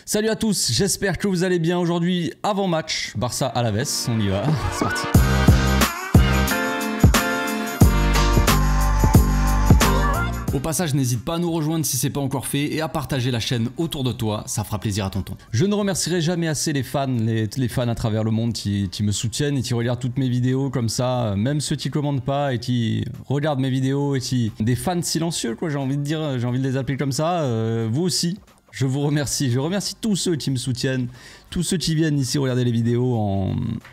Salut à tous, j'espère que vous allez bien. Aujourd'hui, avant match, Barça Alaves, on y va, c'est parti. Au passage, n'hésite pas à nous rejoindre si c'est pas encore fait et à partager la chaîne autour de toi, ça fera plaisir à tonton. Je ne remercierai jamais assez les fans, les fans à travers le monde qui me soutiennent et qui regardent toutes mes vidéos comme ça, même ceux qui commandent pas et qui regardent mes vidéos et qui... Des fans silencieux quoi, j'ai envie de dire, j'ai envie de les appeler comme ça, vous aussi. Je vous remercie, je remercie tous ceux qui me soutiennent, tous ceux qui viennent ici regarder les vidéos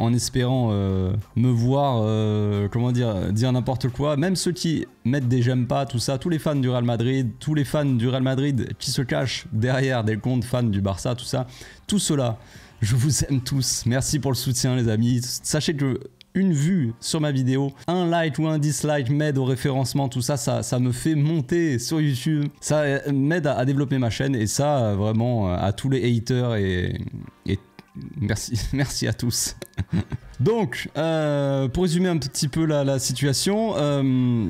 en espérant me voir, comment dire n'importe quoi, même ceux qui mettent des j'aime pas, tout ça, tous les fans du Real Madrid, tous les fans du Real Madrid qui se cachent derrière des comptes fans du Barça, tout ça, tout cela, je vous aime tous, merci pour le soutien les amis, sachez que une vue sur ma vidéo, un like ou un dislike m'aide au référencement, tout ça, ça me fait monter sur YouTube, ça m'aide à développer ma chaîne et ça vraiment à tous les haters et merci à tous. Donc, pour résumer un petit peu la situation,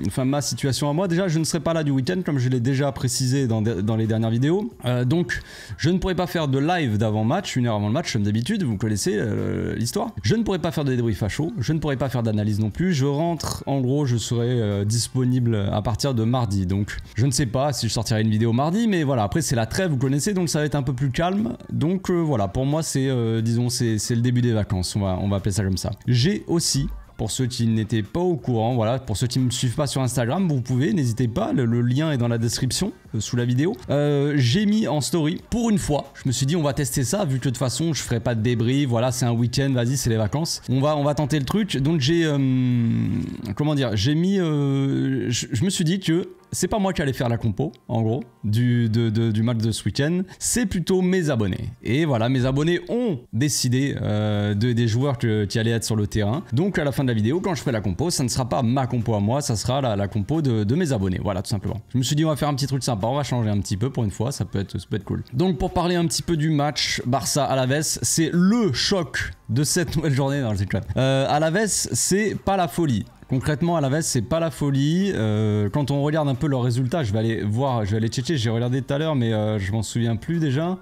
enfin ma situation à moi, déjà je ne serai pas là du week-end comme je l'ai déjà précisé dans les dernières vidéos. Donc je ne pourrai pas faire de live d'avant-match, une heure avant le match comme d'habitude, vous connaissez l'histoire. Je ne pourrai pas faire de débrief à chaud, je ne pourrai pas faire d'analyse non plus. Je rentre, en gros je serai disponible à partir de mardi. Donc je ne sais pas si je sortirai une vidéo mardi, mais voilà, après c'est la trêve, vous connaissez, donc ça va être un peu plus calme. Donc voilà, pour moi c'est, disons, c'est le début des vacances, on va appeler ça comme ça. J'ai aussi, pour ceux qui n'étaient pas au courant, voilà, pour ceux qui ne me suivent pas sur Instagram, vous pouvez, n'hésitez pas, le lien est dans la description, sous la vidéo. J'ai mis en story, pour une fois, je me suis dit on va tester ça, vu que de toute façon je ferai pas de débrief, voilà, c'est un week-end, vas-y, c'est les vacances. On va tenter le truc, donc j'ai, comment dire, j'ai mis, je me suis dit que c'est pas moi qui allais faire la compo, en gros, du match de ce week-end. C'est plutôt mes abonnés. Et voilà, mes abonnés ont décidé des joueurs qui allaient être sur le terrain. Donc à la fin de la vidéo, quand je ferai la compo, ça ne sera pas ma compo à moi, ça sera la compo de mes abonnés. Voilà, tout simplement. Je me suis dit, on va faire un petit truc sympa, on va changer un petit peu pour une fois, ça peut être cool. Donc pour parler un petit peu du match Barça-Alaves, c'est le choc de cette nouvelle journée. Non, je déconne. Alaves, c'est pas la folie. Concrètement, Alaves, c'est pas la folie. Quand on regarde un peu leurs résultats, je vais aller voir, je vais aller checker. J'ai regardé tout à l'heure, mais je m'en souviens plus déjà.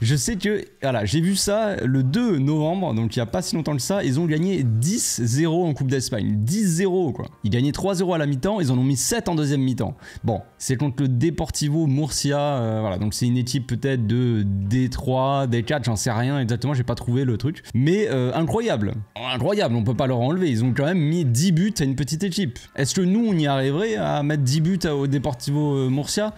Je sais que, voilà, j'ai vu ça le 2 novembre, donc il n'y a pas si longtemps que ça. Ils ont gagné 10-0 en Coupe d'Espagne. 10-0 quoi. Ils gagnaient 3-0 à la mi-temps, ils en ont mis 7 en deuxième mi-temps. Bon, c'est contre le Deportivo Murcia, voilà, donc c'est une équipe peut-être de D3, D4, j'en sais rien exactement, j'ai pas trouvé le truc. Mais incroyable, incroyable, on peut pas leur enlever. Ils ont quand même mis 10 buts à une petite équipe. Est-ce que nous, on y arriverait à mettre 10 buts au Deportivo Murcia ?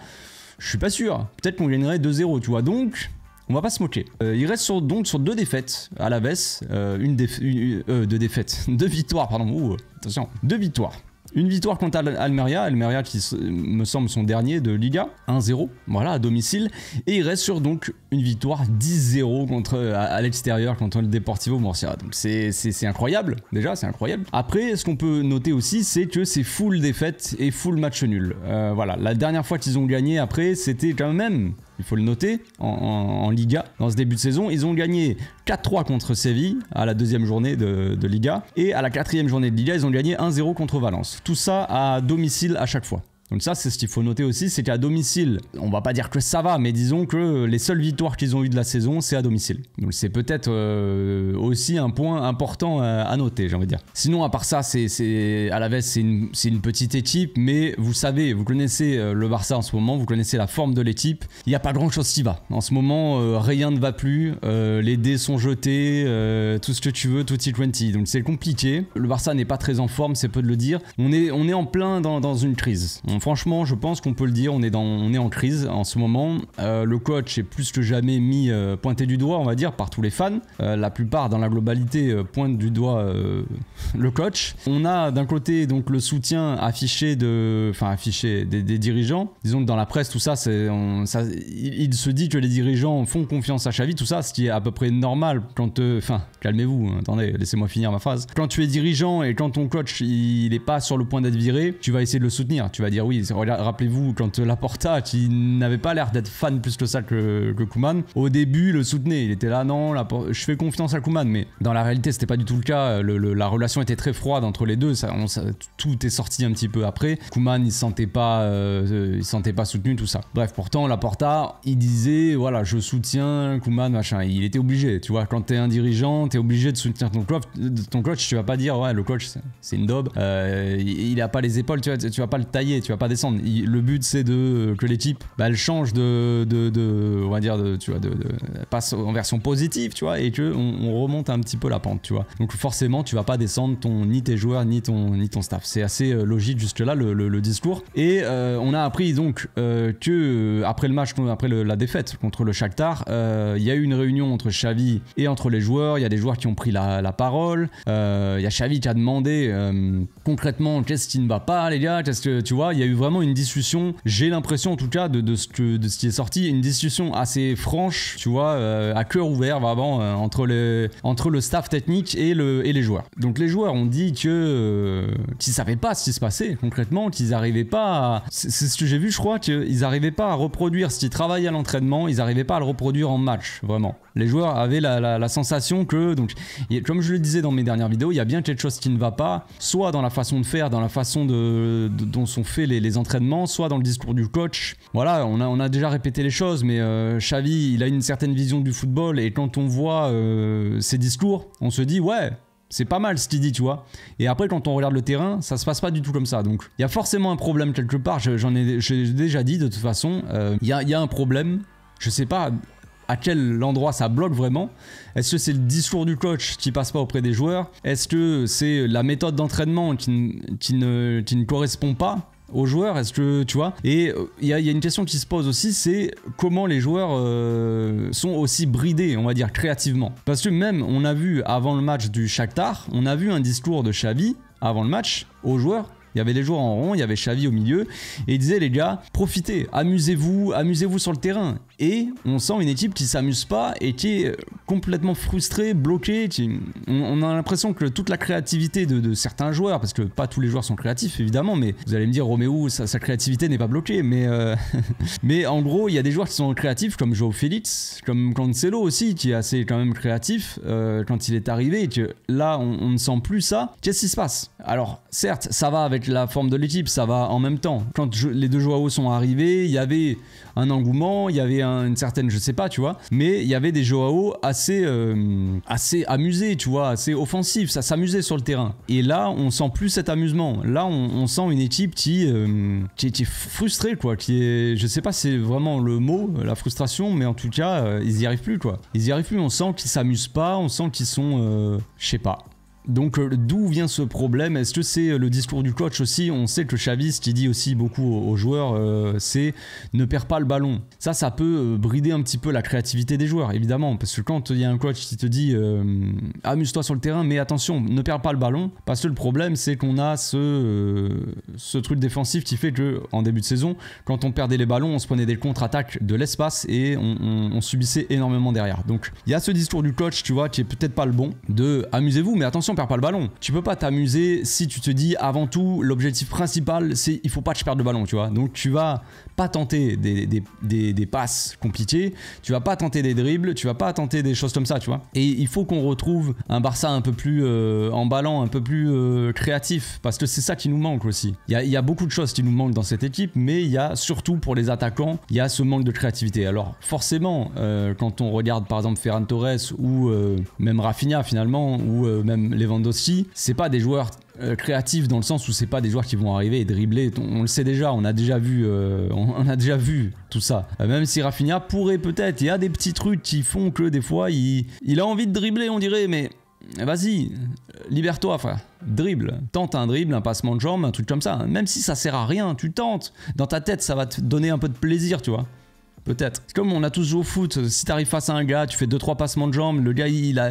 Je suis pas sûr. Peut-être qu'on gagnerait 2-0, tu vois. Donc, on va pas se moquer. Il reste donc sur 2 défaites à Alaves. 2 défaites. 2 victoires, pardon. Ouh, attention. 2 victoires. Une victoire contre Almeria qui me semble son dernier de Liga, 1-0, voilà, à domicile. Et il reste sur donc une victoire 10-0 à l'extérieur contre le Deportivo Murcia. Donc c'est incroyable, déjà, c'est incroyable. Après, ce qu'on peut noter aussi, c'est que c'est full défaite et full match nul. Voilà, la dernière fois qu'ils ont gagné après, c'était quand même... Il faut le noter, en Liga, dans ce début de saison, ils ont gagné 4-3 contre Séville à la deuxième journée de Liga. Et à la quatrième journée de Liga, ils ont gagné 1-0 contre Valence. Tout ça à domicile à chaque fois. Donc ça, c'est ce qu'il faut noter aussi, c'est qu'à domicile, on va pas dire que ça va, mais disons que les seules victoires qu'ils ont eues de la saison, c'est à domicile. Donc c'est peut-être aussi un point important à noter, j'ai envie de dire. Sinon, à part ça, Alaves, c'est une petite équipe, mais vous savez, vous connaissez le Barça en ce moment, vous connaissez la forme de l'équipe. Il n'y a pas grand-chose qui va. En ce moment, rien ne va plus, les dés sont jetés, tout ce que tu veux, tutti quanti. Donc c'est compliqué. Le Barça n'est pas très en forme, c'est peu de le dire. On est en plein dans une crise. Franchement, je pense qu'on peut le dire, on est en crise en ce moment. Le coach est plus que jamais pointé du doigt, on va dire, par tous les fans. La plupart, dans la globalité, pointent du doigt le coach. On a d'un côté donc le soutien affiché des dirigeants. Disons que dans la presse, tout ça, il se dit que les dirigeants font confiance à Xavi, tout ça, ce qui est à peu près normal quand... calmez-vous, attendez, laissez-moi finir ma phrase. Quand tu es dirigeant et quand ton coach, il est pas sur le point d'être viré, tu vas essayer de le soutenir. Tu vas dire dire oui, rappelez-vous quand Laporta, qui n'avait pas l'air d'être fan plus que ça que Koeman, au début le soutenait, il était là non, je fais confiance à Koeman, mais dans la réalité c'était pas du tout le cas, la relation était très froide entre les deux, tout est sorti un petit peu après, Koeman il se sentait pas soutenu, tout ça. Bref, pourtant Laporta il disait voilà je soutiens Koeman machin, il était obligé, tu vois, quand t'es un dirigeant t'es obligé de soutenir ton coach, tu vas pas dire ouais le coach c'est une daube, il a pas les épaules, tu vas pas le tailler, tu vas pas descendre, le but c'est que l'équipe elle change on va dire passe en version positive, tu vois, et que on remonte un petit peu la pente, tu vois, donc forcément tu vas pas descendre ni tes joueurs ni ton staff, c'est assez logique jusque là le discours. Et on a appris donc que après le match, après la défaite contre le Shakhtar, il y a eu une réunion entre Xavi et entre les joueurs, il y a des joueurs qui ont pris la parole, il y a Xavi qui a demandé concrètement qu'est-ce qui ne va pas les gars, qu'est-ce que tu vois, il y a eu vraiment une discussion, j'ai l'impression en tout cas de ce qui est sorti, une discussion assez franche, tu vois, à cœur ouvert vraiment entre le staff technique et les joueurs. Donc les joueurs ont dit qu'ils savaient pas ce qui se passait concrètement, qu'ils n'arrivaient pas c'est ce que j'ai vu, je crois qu'ils n'arrivaient pas à reproduire ce qu'ils travaillaient à l'entraînement, ils n'arrivaient pas à le reproduire en match, vraiment. Les joueurs avaient la sensation que, donc, comme je le disais dans mes dernières vidéos, il y a bien quelque chose qui ne va pas, soit dans la façon de faire, dans la façon dont sont faits les entraînements, soit dans le discours du coach. Voilà, on a déjà répété les choses, mais Xavi, il a une certaine vision du football, et quand on voit ses discours, on se dit, ouais, c'est pas mal ce qu'il dit, tu vois. Et après, quand on regarde le terrain, ça se passe pas du tout comme ça. Donc, il y a forcément un problème quelque part. J'ai déjà dit de toute façon. Il y a un problème. Je sais pas à quel endroit ça bloque vraiment. Est-ce que c'est le discours du coach qui passe pas auprès des joueurs? Est-ce que c'est la méthode d'entraînement qui ne correspond pas aux joueurs? Est-ce que tu vois? Et il y a une question qui se pose aussi, c'est comment les joueurs sont aussi bridés, on va dire, créativement. Parce que même, on a vu avant le match du Shakhtar, on a vu un discours de Xavi avant le match aux joueurs. Il y avait les joueurs en rond, il y avait Xavi au milieu, et il disait les gars, profitez, amusez-vous sur le terrain. Et on sent une équipe qui s'amuse pas et qui est complètement frustrée, bloquée. On a l'impression que toute la créativité de certains joueurs, parce que pas tous les joueurs sont créatifs évidemment, mais vous allez me dire Roméo, sa créativité n'est pas bloquée, mais mais en gros il y a des joueurs qui sont créatifs comme João Félix, comme Cancelo aussi, qui est assez quand même créatif quand il est arrivé, et que là on ne sent plus ça. Qu'est-ce qui se passe? Alors certes ça va avec la forme de l'équipe, ça va en même temps. Quand les deux Joao sont arrivés, il y avait un engouement, il y avait une certaine, je sais pas, tu vois, mais il y avait des Joao assez amusés, tu vois, assez offensifs, ça s'amusait sur le terrain. Et là, on sent plus cet amusement. Là, on sent une équipe qui est frustrée, quoi, qui est, je sais pas, c'est vraiment le mot, la frustration, mais en tout cas, ils y arrivent plus, quoi. Ils y arrivent plus, on sent qu'ils s'amusent pas, on sent qu'ils sont, je sais pas. Donc d'où vient ce problème? Est-ce que c'est le discours du coach aussi? On sait que Xavi, ce qu'il dit aussi beaucoup aux joueurs, c'est ne perds pas le ballon. Ça peut brider un petit peu la créativité des joueurs, évidemment, parce que quand il y a un coach qui te dit amuse-toi sur le terrain, mais attention, ne perds pas le ballon, parce que le problème c'est qu'on a ce truc défensif qui fait que en début de saison, quand on perdait les ballons, on se prenait des contre-attaques de l'espace et on subissait énormément derrière. Donc il y a ce discours du coach, tu vois, qui est peut-être pas le bon, de amusez-vous, mais attention, perds pas le ballon. Tu peux pas t'amuser si tu te dis avant tout l'objectif principal c'est il faut pas que je perde le ballon, tu vois. Donc tu vas pas tenter des passes compliquées, tu vas pas tenter des dribbles, tu vas pas tenter des choses comme ça, tu vois. Et il faut qu'on retrouve un Barça un peu plus emballant, un peu plus créatif, parce que c'est ça qui nous manque aussi. Il y a beaucoup de choses qui nous manquent dans cette équipe, mais il y a surtout pour les attaquants, il y a ce manque de créativité. Alors forcément, quand on regarde par exemple Ferran Torres ou même Rafinha finalement, ou même Lewandowski, c'est pas des joueurs créatifs dans le sens où c'est pas des joueurs qui vont arriver et dribbler. On le sait déjà, on a déjà vu tout ça. Même si Rafinha pourrait peut-être, il y a des petits trucs qui font que des fois il a envie de dribbler, on dirait, mais vas-y, libère-toi frère, dribble, tente un dribble, un passement de jambe, un truc comme ça, même si ça sert à rien, tu tentes, dans ta tête ça va te donner un peu de plaisir, tu vois. Peut-être. C'est comme on a tous joué au foot, si t'arrives face à un gars, tu fais 2-3 passements de jambes, le gars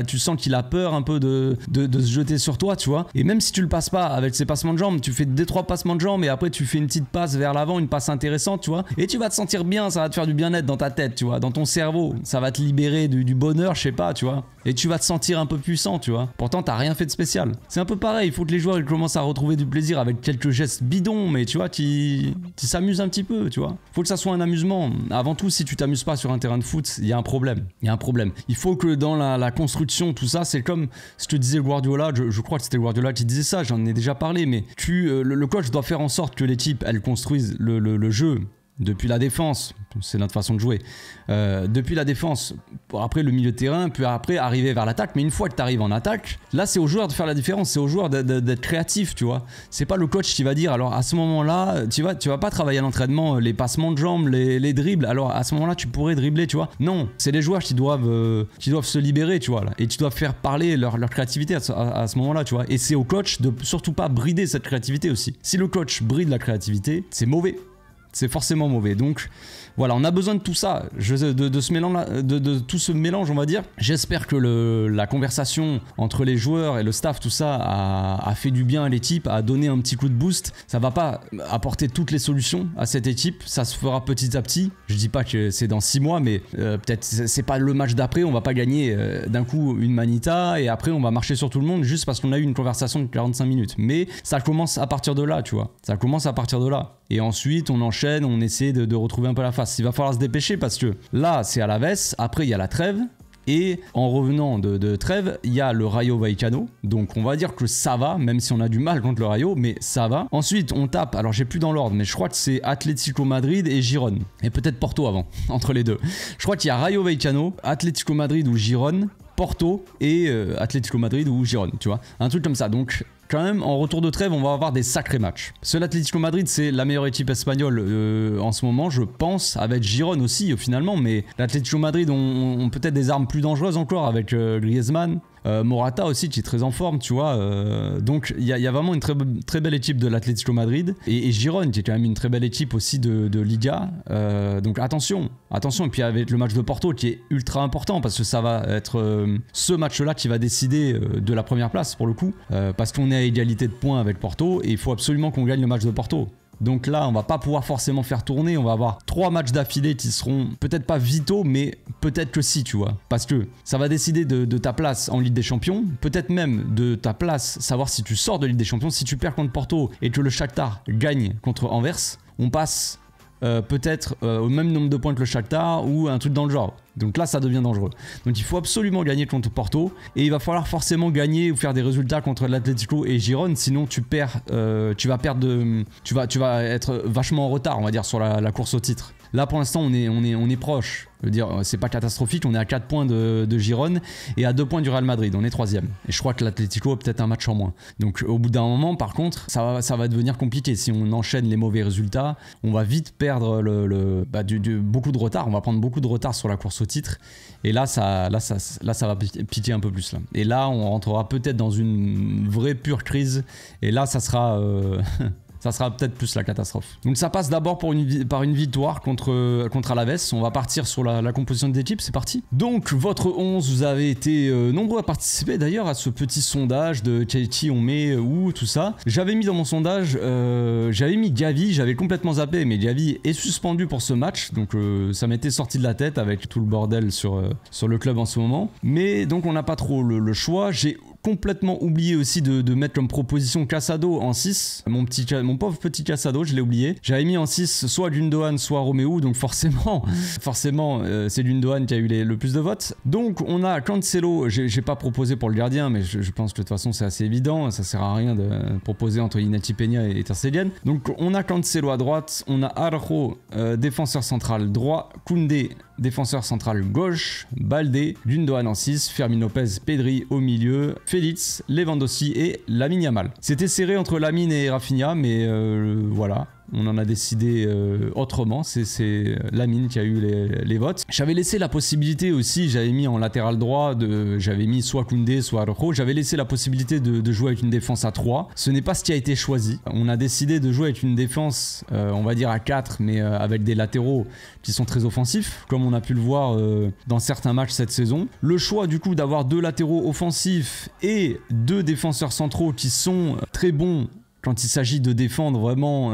tu sens qu'il a peur un peu de se jeter sur toi, tu vois. Et même si tu le passes pas avec ces passements de jambes, tu fais 2-3 passements de jambes et après tu fais une petite passe vers l'avant, une passe intéressante, tu vois. Et tu vas te sentir bien, ça va te faire du bien-être dans ta tête, tu vois, dans ton cerveau. Ça va te libérer du bonheur, je sais pas, tu vois. Et tu vas te sentir un peu puissant, tu vois. Pourtant, t'as rien fait de spécial. C'est un peu pareil, il faut que les joueurs ils commencent à retrouver du plaisir avec quelques gestes bidons, mais tu vois, qui s'amusent un petit peu, tu vois. Faut que ça soit un amusement. Avant tout, si tu t'amuses pas sur un terrain de foot, il y a un problème. Il y a un problème. Il faut que dans la construction, tout ça, c'est comme ce que disait Guardiola, je crois que c'était Guardiola qui disait ça, j'en ai déjà parlé, mais le coach doit faire en sorte que l'équipe, elle construise le jeu depuis la défense, c'est notre façon de jouer, depuis la défense, après le milieu de terrain, puis après arriver vers l'attaque, mais une fois que tu arrives en attaque, là c'est aux joueurs de faire la différence, c'est aux joueurs d'être créatifs, tu vois. C'est pas le coach qui va dire, alors à ce moment-là, tu vas pas travailler à l'entraînement les passements de jambes, les dribbles, alors à ce moment-là tu pourrais dribbler, tu vois. Non, c'est les joueurs qui doivent se libérer, tu vois, là, et tu dois faire parler leur créativité à ce moment-là, tu vois. Et c'est au coach de surtout pas brider cette créativité aussi. Si le coach bride la créativité, c'est mauvais. C'est forcément mauvais. Donc voilà, on a besoin de tout ça, de ce mélange, de tout ce mélange, on va dire. J'espère que la conversation entre les joueurs et le staff, tout ça, a fait du bien à l'équipe, a donné un petit coup de boost. Ça va pas apporter toutes les solutions à cette équipe, ça se fera petit à petit. Je dis pas que c'est dans 6 mois, mais peut-être c'est pas le match d'après, on va pas gagner d'un coup une manita et après on va marcher sur tout le monde juste parce qu'on a eu une conversation de 45 minutes. Mais ça commence à partir de là, tu vois. Ça commence à partir de là. Et ensuite, on enchaîne, on essaie de retrouver un peu la face. Il va falloir se dépêcher parce que là, c'est à la veste. Après, il y a la trêve. Et en revenant de trêve, il y a le Rayo Vallecano. Donc, on va dire que ça va, même si on a du mal contre le Rayo, mais ça va. Ensuite, on tape. Alors, j'ai plus dans l'ordre, mais je crois que c'est Atlético Madrid et Girone. Et peut-être Porto avant, entre les deux. Je crois qu'il y a Rayo Vallecano, Atlético Madrid ou Girone, Porto et Atlético Madrid ou Girone, tu vois. Un truc comme ça. Donc, quand même, en retour de trêve, on va avoir des sacrés matchs. Seul Atlético Madrid, c'est la meilleure équipe espagnole en ce moment, je pense, avec Girone aussi, finalement. Mais l'Atlético Madrid ont peut-être des armes plus dangereuses encore avec Griezmann. Morata aussi qui est très en forme, tu vois. Donc il y a vraiment une très belle équipe de l'Atlético Madrid et Girone qui est quand même une très belle équipe aussi de Liga. Donc attention. Et puis avec le match de Porto qui est ultra important parce que ça va être ce match-là qui va décider de la première place pour le coup. Parce qu'on est à égalité de points avec Porto et il faut absolument qu'on gagne le match de Porto. Donc là, on va pas pouvoir forcément faire tourner. On va avoir 3 matchs d'affilée qui seront peut-être pas vitaux, mais peut-être que si, tu vois. Parce que ça va décider de ta place en Ligue des Champions. Peut-être même de ta place, savoir si tu sors de Ligue des Champions. Si tu perds contre Porto et que le Shakhtar gagne contre Anvers, on passe peut-être au même nombre de points que le Shakhtar ou un truc dans le genre. Donc là, ça devient dangereux. Donc il faut absolument gagner contre Porto et il va falloir forcément gagner ou faire des résultats contre l'Atlético et Girone, sinon tu vas être vachement en retard, on va dire, sur la course au titre. Là, pour l'instant, on est proche. Je veux dire, c'est pas catastrophique. On est à 4 points de Girone et à 2 points du Real Madrid. On est 3ème. Et je crois que l'Atlético a peut-être un match en moins. Donc, au bout d'un moment, par contre, ça va devenir compliqué. Si on enchaîne les mauvais résultats, on va vite perdre beaucoup de retard. On va prendre beaucoup de retard sur la course au titre. Et là, ça va piquer un peu plus. Là. Et là, on rentrera peut-être dans une vraie pure crise. Et là, ça sera... ça sera peut-être plus la catastrophe. Donc ça passe d'abord par une victoire contre Alaves. On va partir sur la composition de l'équipe, c'est parti. Donc votre 11, vous avez été nombreux à participer d'ailleurs à ce petit sondage de qui on met où, tout ça. J'avais mis dans mon sondage, j'avais mis Gavi, j'avais complètement zappé, mais Gavi est suspendu pour ce match. Donc ça m'était sorti de la tête avec tout le bordel sur le club en ce moment. Mais donc on n'a pas trop le choix. J'ai complètement oublié aussi de mettre comme proposition Casado en 6. Mon pauvre petit Casado, je l'ai oublié. J'avais mis en 6 soit Gundogan, soit Roméo, donc forcément c'est Gundogan qui a eu le plus de votes. Donc on a Cancelo, j'ai pas proposé pour le gardien, mais je pense que de toute façon c'est assez évident, ça sert à rien de proposer entre Inaki Peña et Ter Stegen. Donc on a Cancelo à droite, on a Araujo, défenseur central droit, Koundé, défenseur central gauche, Baldé, Gundogan en 6, Fermin Lopez, Pedri au milieu, Félix, Lewandowski et Lamine Yamal. C'était serré entre Lamine et Rafinha, mais voilà. On en a décidé autrement. C'est Lamine qui a eu les votes. J'avais laissé la possibilité aussi, j'avais mis en latéral droit, j'avais mis soit Koundé, soit Araujo. J'avais laissé la possibilité de jouer avec une défense à 3. Ce n'est pas ce qui a été choisi. On a décidé de jouer avec une défense, on va dire à 4, mais avec des latéraux qui sont très offensifs, comme on a pu le voir dans certains matchs cette saison. Le choix du coup d'avoir 2 latéraux offensifs et 2 défenseurs centraux qui sont très bons quand il s'agit de défendre vraiment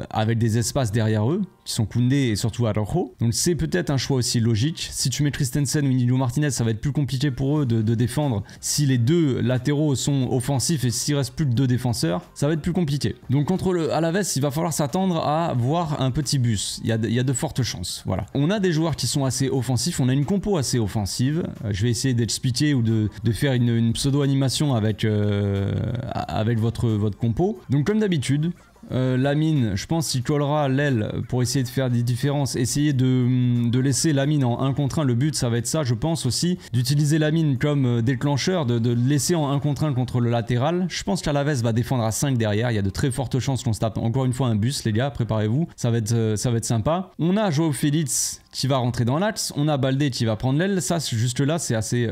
avec des espaces derrière eux, qui sont Koundé et surtout Araujo. Donc c'est peut-être un choix aussi logique. Si tu mets Christensen ou Inigo Martinez, ça va être plus compliqué pour eux de défendre. Si les 2 latéraux sont offensifs et s'il reste plus que 2 défenseurs, ça va être plus compliqué. Donc contre le Alaves, il va falloir s'attendre à voir un petit bus. Il y a de fortes chances. Voilà. On a des joueurs qui sont assez offensifs. On a une compo assez offensive. Je vais essayer d'expliquer ou de faire une pseudo-animation avec votre compo. Donc comme d'habitude, Lamine, je pense qu'il collera l'aile pour essayer de faire des différences, essayer de laisser Lamine en 1 contre 1. Le but ça va être ça, je pense aussi, d'utiliser Lamine comme déclencheur, de le laisser en 1 contre 1 contre le latéral. Je pense qu'Alaves va défendre à 5 derrière, il y a de très fortes chances qu'on se tape encore une fois un bus les gars, préparez-vous, ça va être sympa. On a Joao Félix qui va rentrer dans l'axe, on a Baldé qui va prendre l'aile, ça juste là c'est assez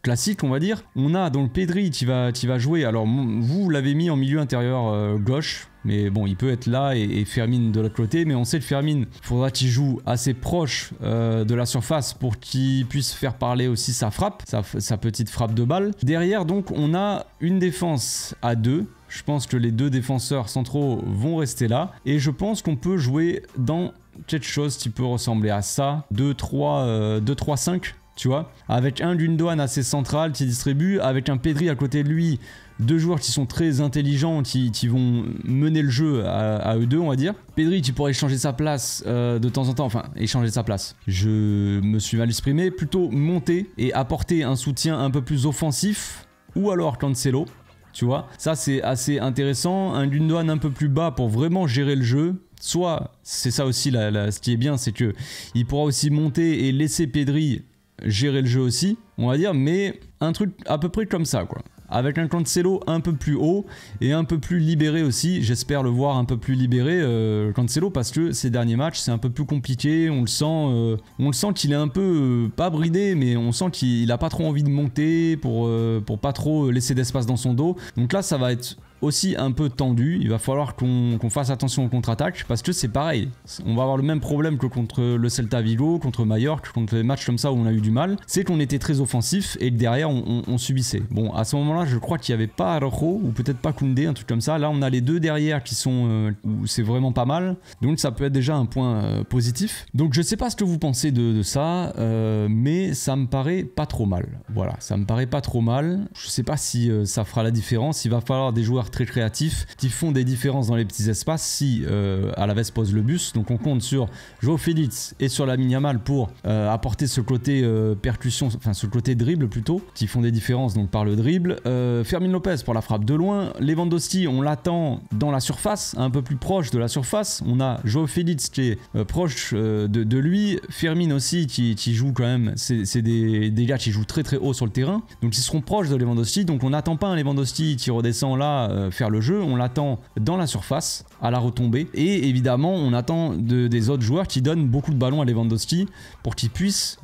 classique on va dire. On a donc Pedri qui va jouer, alors vous l'avez mis en milieu intérieur gauche, mais bon il peut être là et Fermin de l'autre côté, mais on sait que Fermin, il faudra qu'il joue assez proche de la surface pour qu'il puisse faire parler aussi sa frappe, sa petite frappe de balle. Derrière donc on a une défense à 2. Je pense que les 2 défenseurs centraux vont rester là et je pense qu'on peut jouer dans quelque chose qui peut ressembler à ça, 2-3-5 tu vois, avec un Gundogan assez central qui distribue, avec un Pedri à côté de lui, 2 joueurs qui sont très intelligents, qui vont mener le jeu à eux 2 on va dire. Pedri qui pourrait échanger sa place de temps en temps, enfin échanger sa place, je me suis mal exprimé, plutôt monter et apporter un soutien un peu plus offensif, ou alors Cancelo. Tu vois, ça c'est assez intéressant, un Gundogan un peu plus bas pour vraiment gérer le jeu. Soit, c'est ça aussi, ce qui est bien, c'est que il pourra aussi monter et laisser Pedri gérer le jeu aussi, on va dire, mais un truc à peu près comme ça, quoi. Avec un Cancelo un peu plus haut et un peu plus libéré aussi. J'espère le voir un peu plus libéré, Cancelo, parce que ces derniers matchs, c'est un peu plus compliqué. On le sent qu'il est un peu, pas bridé, mais on sent qu'il n'a pas trop envie de monter pour pas trop laisser d'espace dans son dos. Donc là, ça va être aussi un peu tendu, il va falloir qu'on fasse attention aux contre-attaques parce que c'est pareil, on va avoir le même problème que contre le Celta Vigo, contre Mallorca, contre les matchs comme ça où on a eu du mal, c'est qu'on était très offensif et que derrière on subissait. Bon, à ce moment là je crois qu'il n'y avait pas Araujo ou peut-être pas Koundé, un truc comme ça. Là on a les 2 derrière qui sont où c'est vraiment pas mal, donc ça peut être déjà un point positif. Donc je sais pas ce que vous pensez de ça, mais ça me paraît pas trop mal. Voilà, ça me paraît pas trop mal. Je sais pas si ça fera la différence, il va falloir des joueurs très créatifs qui font des différences dans les petits espaces si Alaves pose le bus. Donc on compte sur Joao Félix et sur Lamine Yamal pour apporter ce côté percussion, enfin ce côté dribble plutôt, qui font des différences donc par le dribble. Fermin Lopez pour la frappe de loin. Lewandowski on l'attend dans la surface, un peu plus proche de la surface. On a Joao Félix qui est proche de lui. Fermin aussi qui joue quand même, c'est des gars qui jouent très très haut sur le terrain, donc ils seront proches de Lewandowski. Donc on n'attend pas un Lewandowski qui redescend là faire le jeu, on l'attend dans la surface à la retombée, et évidemment on attend des autres joueurs qui donnent beaucoup de ballons à Lewandowski pour qu'il puisse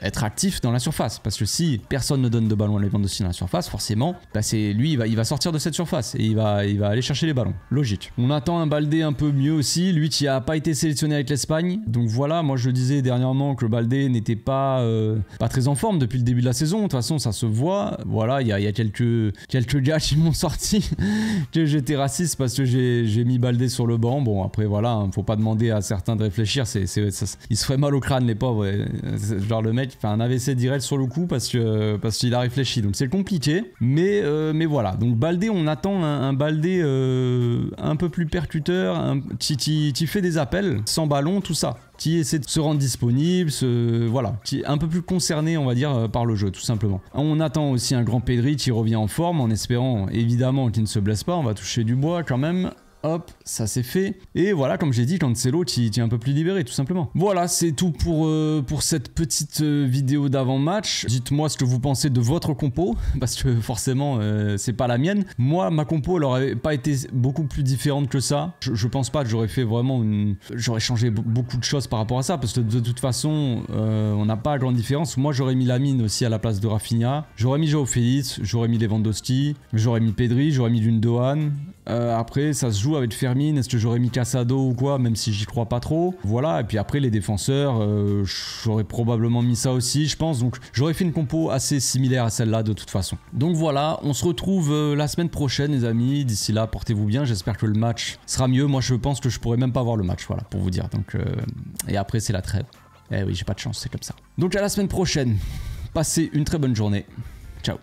être actif dans la surface, parce que si personne ne donne de ballon à Lewandowski dans la surface, forcément c'est lui, il va sortir de cette surface et il va aller chercher les ballons, logique. On attend un Baldé un peu mieux aussi, lui qui a pas été sélectionné avec l'Espagne. Donc voilà, moi je disais dernièrement que Baldé n'était pas très en forme depuis le début de la saison, de toute façon ça se voit. Voilà, il y a quelques gars qui m'ont sorti que j'étais raciste parce que j'ai mis Baldé sur le banc. Bon après voilà, hein, faut pas demander à certains de réfléchir, ils se feraient mal au crâne les pauvres, genre le mec fait un AVC direct sur le coup parce qu'il a réfléchi, donc c'est compliqué, mais voilà. Donc Baldé, on attend un Baldé un peu plus percuteur, qui fait des appels sans ballon, tout ça, qui essaie de se rendre disponible, voilà, qui est un peu plus concerné on va dire par le jeu tout simplement. On attend aussi un grand Pedri qui revient en forme, en espérant évidemment qu'il ne se blesse pas, on va toucher du bois quand même. Hop, ça c'est fait. Et voilà, comme j'ai dit, Cancelo, tu es un peu plus libéré, tout simplement. Voilà, c'est tout pour cette petite vidéo d'avant-match. Dites-moi ce que vous pensez de votre compo, parce que forcément, c'est pas la mienne. Moi, ma compo, elle aurait pas été beaucoup plus différente que ça. Je pense pas que j'aurais fait vraiment j'aurais changé beaucoup de choses par rapport à ça, parce que de toute façon, on n'a pas grande différence. Moi, j'aurais mis Lamine aussi à la place de Rafinha. J'aurais mis Joao Félix, j'aurais mis Lewandowski, j'aurais mis Pedri, j'aurais mis Gundogan. Après, ça se joue avec Fermin. Est-ce que j'aurais mis Casado ou quoi, même si j'y crois pas trop. Voilà, et puis après, les défenseurs, j'aurais probablement mis ça aussi, je pense. Donc, j'aurais fait une compo assez similaire à celle-là de toute façon. Donc voilà, on se retrouve la semaine prochaine, les amis. D'ici là, portez-vous bien. J'espère que le match sera mieux. Moi, je pense que je pourrais même pas voir le match, voilà, pour vous dire. Donc, et après, c'est la trêve. Eh oui, j'ai pas de chance, c'est comme ça. Donc, à la semaine prochaine. Passez une très bonne journée. Ciao.